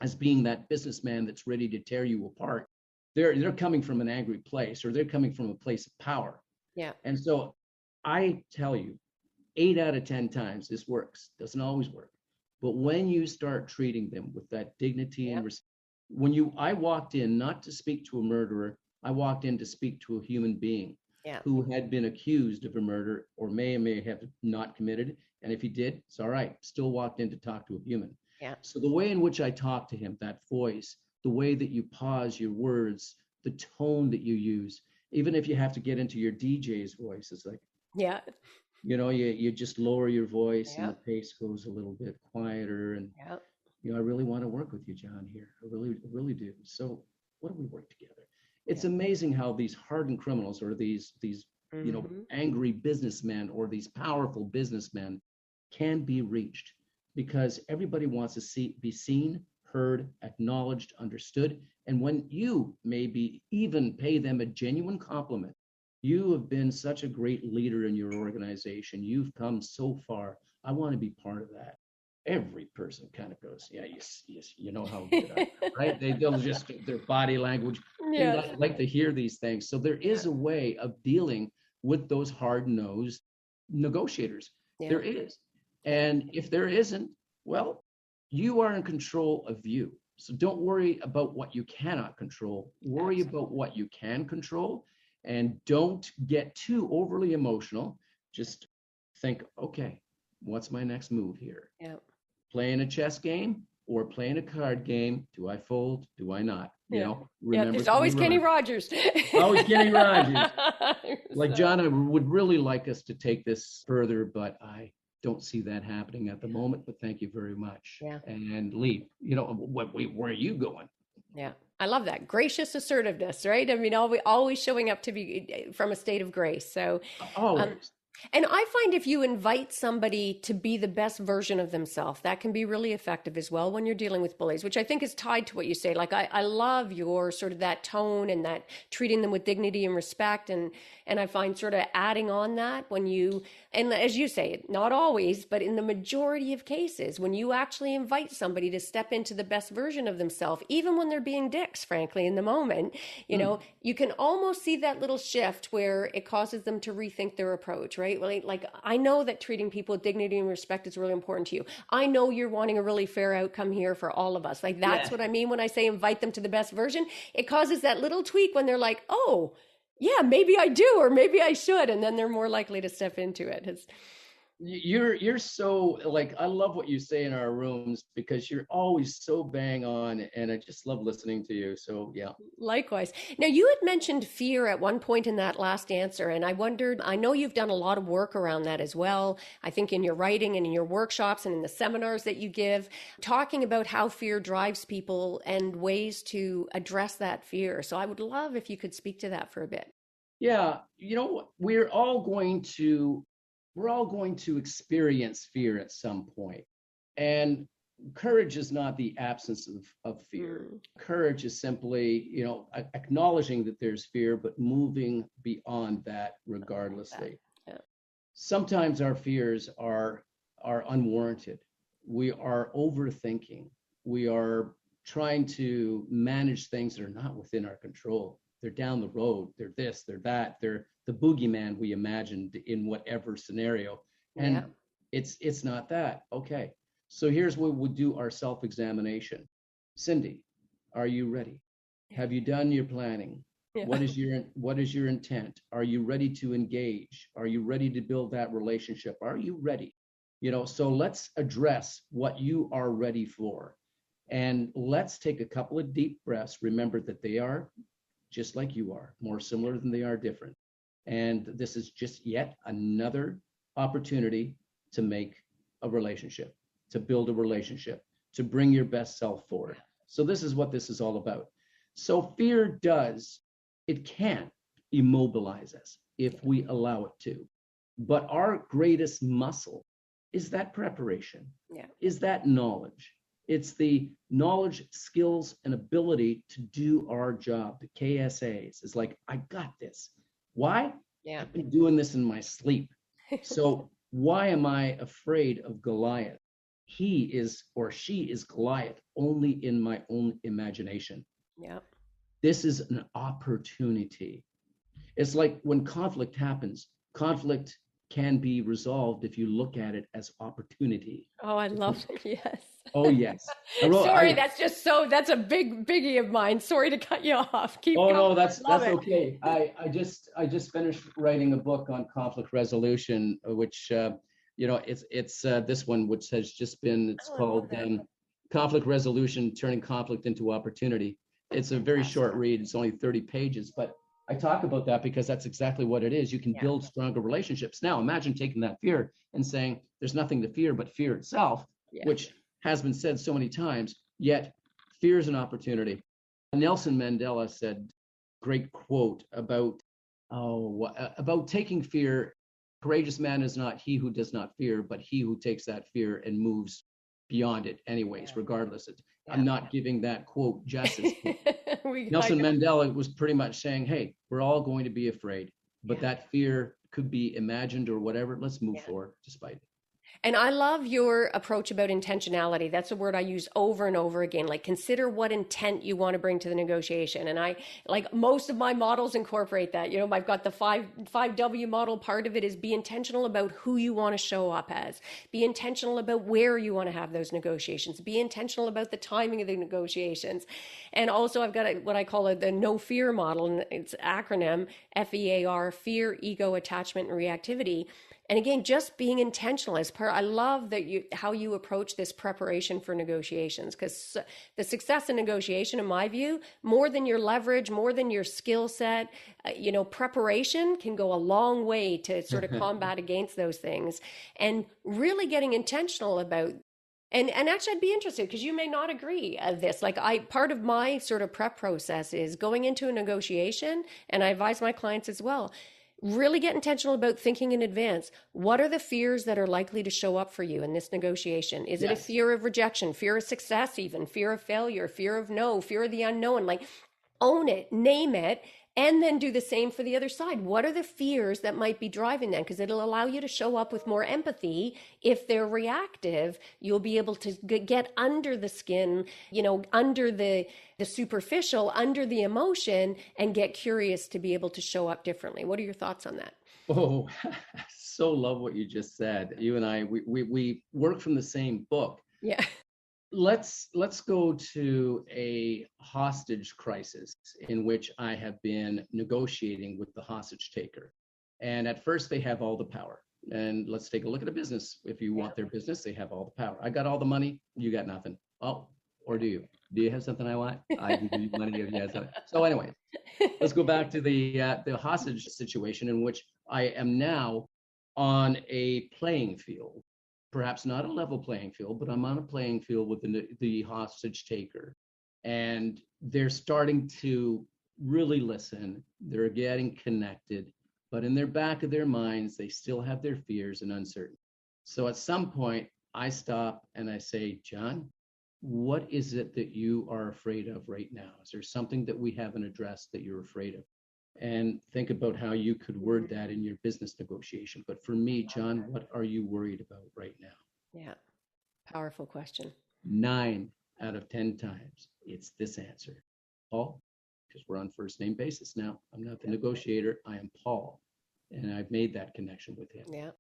as being that businessman that's ready to tear you apart. They're coming from an angry place, or they're coming from a place of power. Yeah. And so I tell you, 8 out of 10 times this works. Doesn't always work, but when you start treating them with that dignity and respect, I walked in not to speak to a murderer, I walked in to speak to a human being. Who had been accused of a murder, or may have not committed. And if he did, it's all right. Still walked in to talk to a human. Yeah. So the way in which I talk to him, that voice, the way that you pause your words, the tone that you use, even if you have to get into your DJ's voice, it's like, you know, you just lower your voice and the pace goes a little bit quieter. And, you know, I really want to work with you, John, here. I really do. So what do we work together? It's amazing how these hardened criminals, or these you know, angry businessmen, or these powerful businessmen can be reached, because everybody wants to be seen, heard, acknowledged, understood. And when you maybe even pay them a genuine compliment, you have been such a great leader in your organization. You've come so far. I want to be part of that. Every person kind of goes, yes, you know how good I am, right? They'll just, their body language, they like to hear these things. So there is a way of dealing with those hard-nosed negotiators. There is. And if there isn't, well, you are in control of you. So don't worry about what you cannot control. Worry about what you can control, and don't get too overly emotional. Just think, okay, what's my next move here? Playing a chess game or playing a card game, do I fold? Do I not? You know, remember, there's always Kenny Rogers. Always Kenny Rogers. Like, John, I would really like us to take this further, but I don't see that happening at the moment. But thank you very much. And Lee, you know, where are you going? Yeah, I love that. Gracious assertiveness, right? I mean, always showing up to be from a state of grace. So always. And I find if you invite somebody to be the best version of themselves, that can be really effective as well when you're dealing with bullies, which I think is tied to what you say. Like I love your sort of that tone and that treating them with dignity and respect. And I find sort of adding on that when you, and as you say, not always, but in the majority of cases, when you actually invite somebody to step into the best version of themselves, even when they're being dicks, frankly, in the moment, you know, you can almost see that little shift where it causes them to rethink their approach, right? Like I know that treating people with dignity and respect is really important to you. I know you're wanting a really fair outcome here for all of us. Like that's what I mean when I say invite them to the best version. It causes that little tweak when they're like, oh, yeah, maybe I do, or maybe I should. And then they're more likely to step into it. You're so, like, I love what you say in our rooms because you're always so bang on, and I just love listening to you. So yeah. Likewise. Now, you had mentioned fear at one point in that last answer, and I wondered, I know you've done a lot of work around that as well. I think in your writing and in your workshops and in the seminars that you give, talking about how fear drives people and ways to address that fear. So I would love if you could speak to that for a bit. Yeah, you know, we're all going to experience fear at some point. And courage is not the absence of fear. Courage is simply, you know, acknowledging that there's fear, but moving beyond that regardlessly. Yeah. Sometimes our fears are unwarranted. We are overthinking. We are trying to manage things that are not within our control. They're down the road. They're this, they're that. They're the boogeyman we imagined in whatever scenario. And it's not that. Okay. So here's where we'll do our self-examination. Cindy, are you ready? Have you done your planning? Yeah. What is your intent? Are you ready to engage? Are you ready to build that relationship? Are you ready? You know, so let's address what you are ready for. And let's take a couple of deep breaths. Remember that they are just like you are, more similar than they are different. And this is just yet another opportunity to make a relationship, to build a relationship, to bring your best self forward. So this is what this is all about. So fear can immobilize us if we allow it to. But our greatest muscle is that preparation, is that knowledge. It's the knowledge, skills, and ability to do our job. The KSAs is like, I got this. Why? I've been doing this in my sleep. So why am I afraid of Goliath? He is, or she is Goliath only in my own imagination. This is an opportunity. It's like when conflict happens, conflict can be resolved if you look at it as opportunity. Oh, I love it. Yes. Oh, yes. That's a big biggie of mine. Sorry to cut you off. Keep going. No, that's okay. I just finished writing a book on conflict resolution, which, you know, it's this one, which has just been, it's called Conflict Resolution, Turning Conflict into Opportunity. It's a very short read. It's only 30 pages, but I talk about that because that's exactly what it is. You can build stronger relationships. Now, imagine taking that fear and saying there's nothing to fear but fear itself, which has been said so many times, yet fear is an opportunity. Nelson Mandela said, great quote about taking fear. Courageous man is not he who does not fear, but he who takes that fear and moves beyond it anyways, regardless. I'm not giving that quote justice. Nelson Mandela was pretty much saying, hey, we're all going to be afraid, but that fear could be imagined or whatever. Let's move forward despite it. And I love your approach about intentionality. That's a word I use over and over again. Like, consider what intent you want to bring to the negotiation. And I, like, most of my models incorporate that. You know, I've got the 5W model. Part of it is be intentional about who you want to show up as. Be intentional about where you want to have those negotiations. Be intentional about the timing of the negotiations. And also I've got what I call the no fear model. And it's acronym FEAR, fear, ego, attachment, and reactivity. And again, just being intentional as part. I love that how you approach this preparation for negotiations, because the success in negotiation, in my view, more than your leverage, more than your skill set, preparation can go a long way to sort of combat against those things, and really getting intentional about. And actually, I'd be interested, because you may not agree of this. Like, part of my sort of prep process is going into a negotiation, and I advise my clients as well. really get intentional about thinking in advance. What are the fears that are likely to show up for you in this negotiation? Is it a fear of rejection, fear of success, even fear of failure, fear of no, fear of the unknown? Like, own it, name it, and then do the same for the other side. What are the fears that might be driving them? Because it'll allow you to show up with more empathy. If they're reactive, you'll be able to get under the skin, under the superficial, under the emotion, and get curious to be able to show up differently. What are your thoughts on that? Oh, so love what you just said. You and I, we work from the same book. Yeah. Let's go to a hostage crisis in which I have been negotiating with the hostage taker. And at first they have all the power. And let's take a look at a business. If you want their business, they have all the power. I got all the money, you got nothing. Oh, or do you? Do you have something I want? I give you money if you have something. So anyway, let's go back to the hostage situation in which I am now on a playing field. Perhaps not a level playing field, but I'm on a playing field with the hostage taker. And they're starting to really listen. They're getting connected, but in their back of their minds, they still have their fears and uncertainty. So at some point, I stop and I say, John, what is it that you are afraid of right now? Is there something that we haven't addressed that you're afraid of? And think about how you could word that in your business negotiation. But for me, John, what are you worried about right now? Yeah. Powerful question. 9 out of 10 times, it's this answer. Paul, because we're on first name basis now. I'm not the negotiator. I am Paul. And I've made that connection with him. Yeah.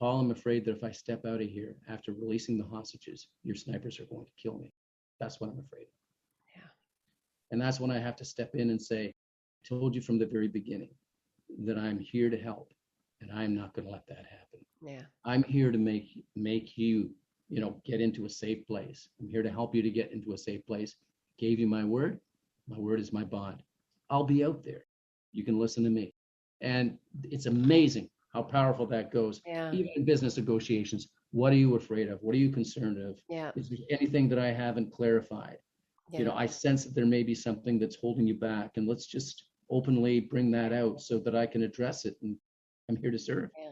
Paul, I'm afraid that if I step out of here after releasing the hostages, your snipers are going to kill me. That's what I'm afraid of. Yeah. And that's when I have to step in and say, told you from the very beginning that I'm here to help, and I'm not going to let that happen. Yeah. I'm here to make you, get into a safe place. I'm here to help you to get into a safe place. Gave you my word. My word is my bond. I'll be out there. You can listen to me. And it's amazing how powerful that goes. Yeah. Even in business negotiations, what are you afraid of? What are you concerned of? Yeah. Is there anything that I haven't clarified? Yeah. I sense that there may be something that's holding you back, and let's just openly bring that out so that I can address it. And I'm here to serve. Yeah.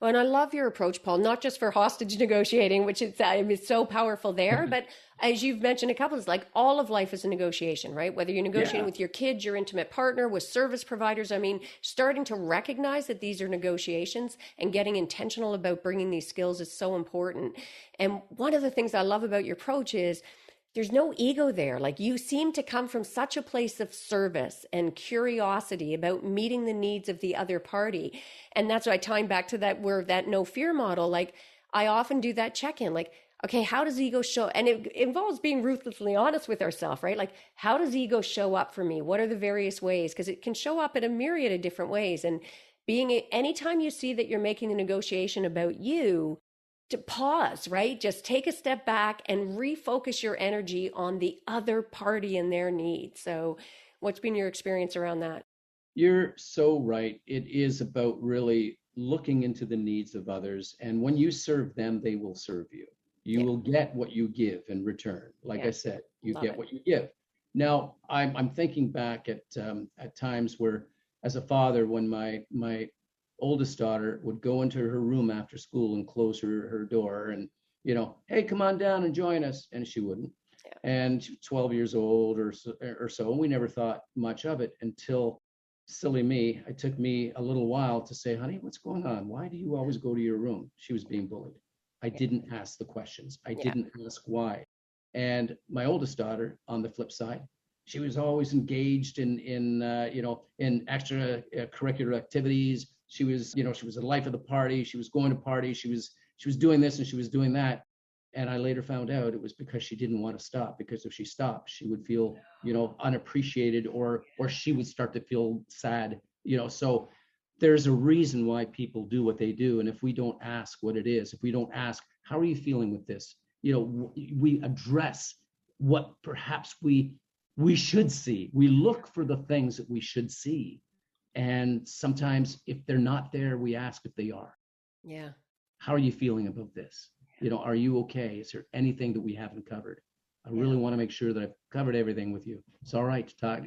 Well, and I love your approach, Paul, not just for hostage negotiating, which is so powerful there, but as you've mentioned a couple, it's like all of life is a negotiation, right? Whether you're negotiating with your kids, your intimate partner, with service providers, starting to recognize that these are negotiations and getting intentional about bringing these skills is so important. And one of the things I love about your approach is there's no ego there. Like, you seem to come from such a place of service and curiosity about meeting the needs of the other party. And that's why, tying back to that no fear model, like, I often do that check-in, like, okay, how does ego show? And it involves being ruthlessly honest with ourselves, right? Like, how does ego show up for me? What are the various ways? Because it can show up in a myriad of different ways. And anytime you see that you're making the negotiation about you, to pause, right? Just take a step back and refocus your energy on the other party and their needs. So what's been your experience around that? You're so right. It is about really looking into the needs of others. And when you serve them, they will serve you. You will get what you give in return. Like I said, you get what you give. Now, I'm thinking back at times where, as a father, when my oldest daughter would go into her room after school and close her door and, hey, come on down and join us. And she wouldn't. Yeah. And she was 12 years old or so. And we never thought much of it until, silly me, it took me a little while to say, honey, what's going on? Why do you always go to your room? She was being bullied. I didn't ask the questions. I didn't ask why. And my oldest daughter, on the flip side, she was always engaged in extracurricular activities. She was the life of the party. She was going to parties. She was doing this and she was doing that. And I later found out it was because she didn't want to stop, because if she stopped, she would feel, unappreciated, or she would start to feel sad, so there's a reason why people do what they do. And if we don't ask what it is, if we don't ask, how are you feeling with this? We address what perhaps we should see. We look for the things that we should see. And sometimes if they're not there, we ask if they are. Yeah. How are you feeling about this? Are you okay? Is there anything that we haven't covered? I really want to make sure that I've covered everything with you. It's all right to talk.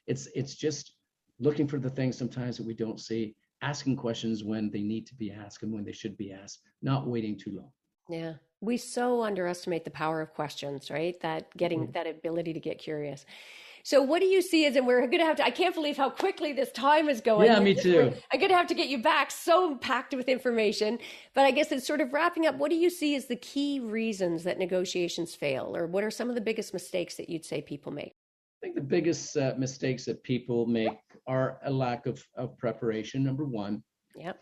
It's just looking for the things sometimes that we don't see, asking questions when they need to be asked and when they should be asked, not waiting too long. Yeah. We so underestimate the power of questions, right? That getting that ability to get curious. So what do you see as, and we're going to have to, I can't believe how quickly this time is going. Yeah, me too. I'm going to have to get you back, so packed with information. But I guess it's sort of wrapping up. What do you see as the key reasons that negotiations fail? Or what are some of the biggest mistakes that you'd say people make? I think the biggest mistakes that people make are a lack of preparation, number one. Yep.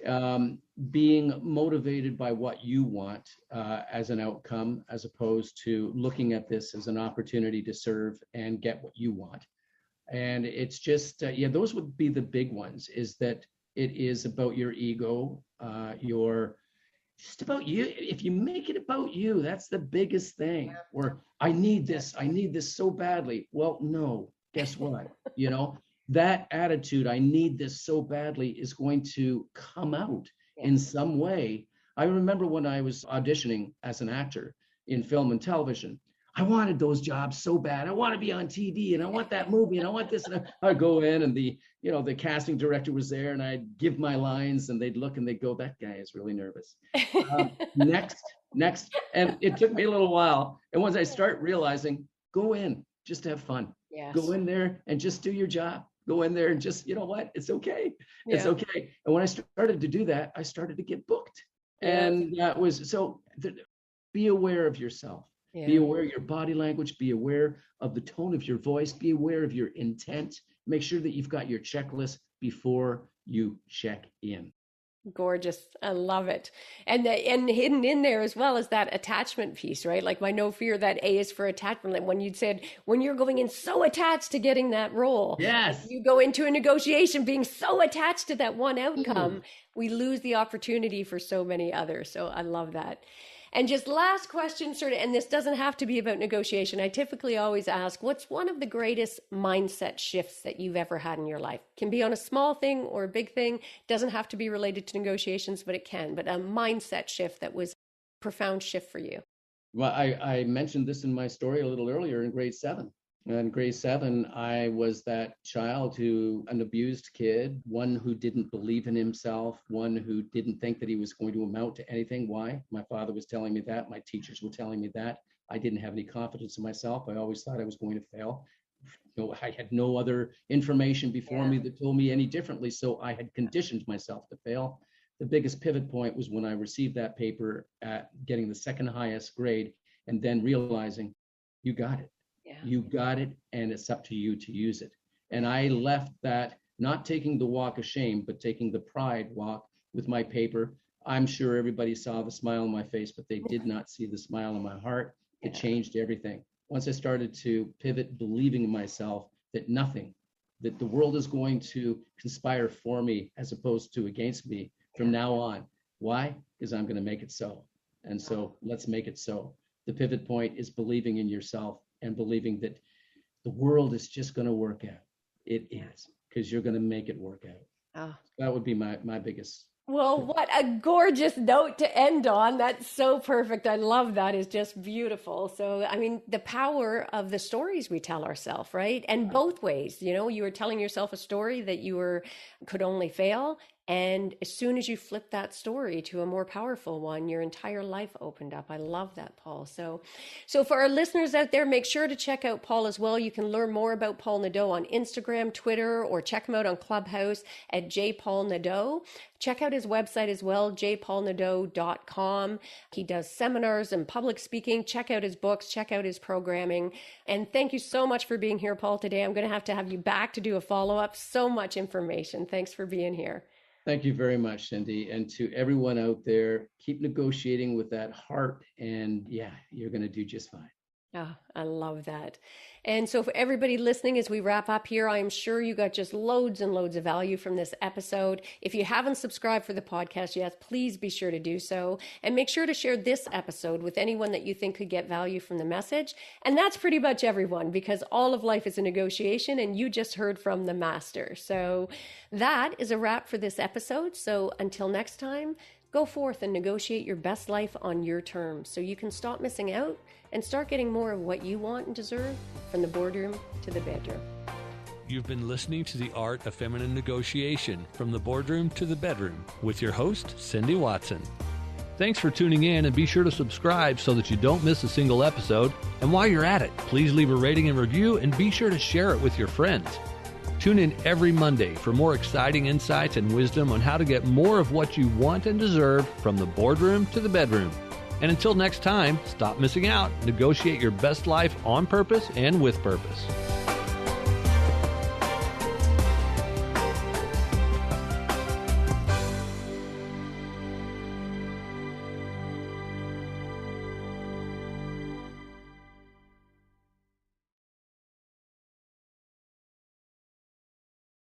Being motivated by what you want as an outcome, as opposed to looking at this as an opportunity to serve and get what you want. And it's just, those would be the big ones, is that it is about your ego, just about you. If you make it about you, that's the biggest thing. Or I need this so badly. Well, no, guess what? That attitude, I need this so badly, is going to come out in some way. I remember when I was auditioning as an actor in film and television, I wanted those jobs so bad. I want to be on TV and I want that movie and I want this. And I'd go in and the casting director was there and I'd give my lines and they'd look and they'd go, that guy is really nervous. Next. And it took me a little while. And once I start realizing, go in, just have fun. Yes. Go in there and just do your job. Go in there and just, it's okay. It's okay. And when I started to do that, I started to get booked. And that was, be aware of yourself. Yeah. Be aware of your body language. Be aware of the tone of your voice. Be aware of your intent. Make sure that you've got your checklist before you check in. Gorgeous. I love it. And hidden in there as well is that attachment piece, right? Like my no fear, that A is for attachment. Like when you'd said, when you're going in so attached to getting that role, yes, you go into a negotiation being so attached to that one outcome, we lose the opportunity for so many others. So I love that. And just last question, and this doesn't have to be about negotiation. I typically always ask, what's one of the greatest mindset shifts that you've ever had in your life? Can be on a small thing or a big thing. Doesn't have to be related to negotiations, but it can. But a mindset shift that was a profound shift for you. Well, I mentioned this in my story a little earlier in grade 7. In grade 7, I was that child an abused kid, one who didn't believe in himself, one who didn't think that he was going to amount to anything. Why? My father was telling me that. My teachers were telling me that. I didn't have any confidence in myself. I always thought I was going to fail. I had no other information before me that told me any differently. So I had conditioned myself to fail. The biggest pivot point was when I received that paper at getting the second highest grade and then realizing, you got it. You got it, and it's up to you to use it. And I left that, not taking the walk of shame, but taking the pride walk with my paper. I'm sure everybody saw the smile on my face, but they did not see the smile on my heart. It changed everything. Once I started to pivot, believing in myself that the world is going to conspire for me as opposed to against me from now on. Why? Because I'm going to make it so. And so let's make it so. The pivot point is believing in yourself and believing that the world is just going to work out. It is, because you're going to make it work out. That would be my biggest. Well, what a gorgeous note to end on. That's so perfect. I love that. It's just beautiful. So, I mean, the power of the stories we tell ourselves, right? And both ways, you were telling yourself a story that could only fail. And as soon as you flip that story to a more powerful one, your entire life opened up. I love that, Paul. So for our listeners out there, make sure to check out Paul as well. You can learn more about Paul Nadeau on Instagram, Twitter, or check him out on Clubhouse at jpaulnadeau. Check out his website as well, jpaulnadeau.com. He does seminars and public speaking. Check out his books, check out his programming. And thank you so much for being here, Paul, today. I'm going to have you back to do a follow-up. So much information. Thanks for being here. Thank you very much, Cindy. And to everyone out there, keep negotiating with that heart, and you're going to do just fine. Oh, I love that. And so for everybody listening, as we wrap up here, I am sure you got just loads and loads of value from this episode. If you haven't subscribed for the podcast yet, please be sure to do so. And make sure to share this episode with anyone that you think could get value from the message. And that's pretty much everyone, because all of life is a negotiation, and you just heard from the master. So that is a wrap for this episode. So until next time, go forth and negotiate your best life on your terms so you can stop missing out and start getting more of what you want and deserve from the boardroom to the bedroom. You've been listening to The Art of Feminine Negotiation, From the Boardroom to the Bedroom, with your host, Cindy Watson. Thanks for tuning in, and be sure to subscribe so that you don't miss a single episode. And while you're at it, please leave a rating and review, and be sure to share it with your friends. Tune in every Monday for more exciting insights and wisdom on how to get more of what you want and deserve from the boardroom to the bedroom. And until next time, stop missing out. Negotiate your best life on purpose and with purpose.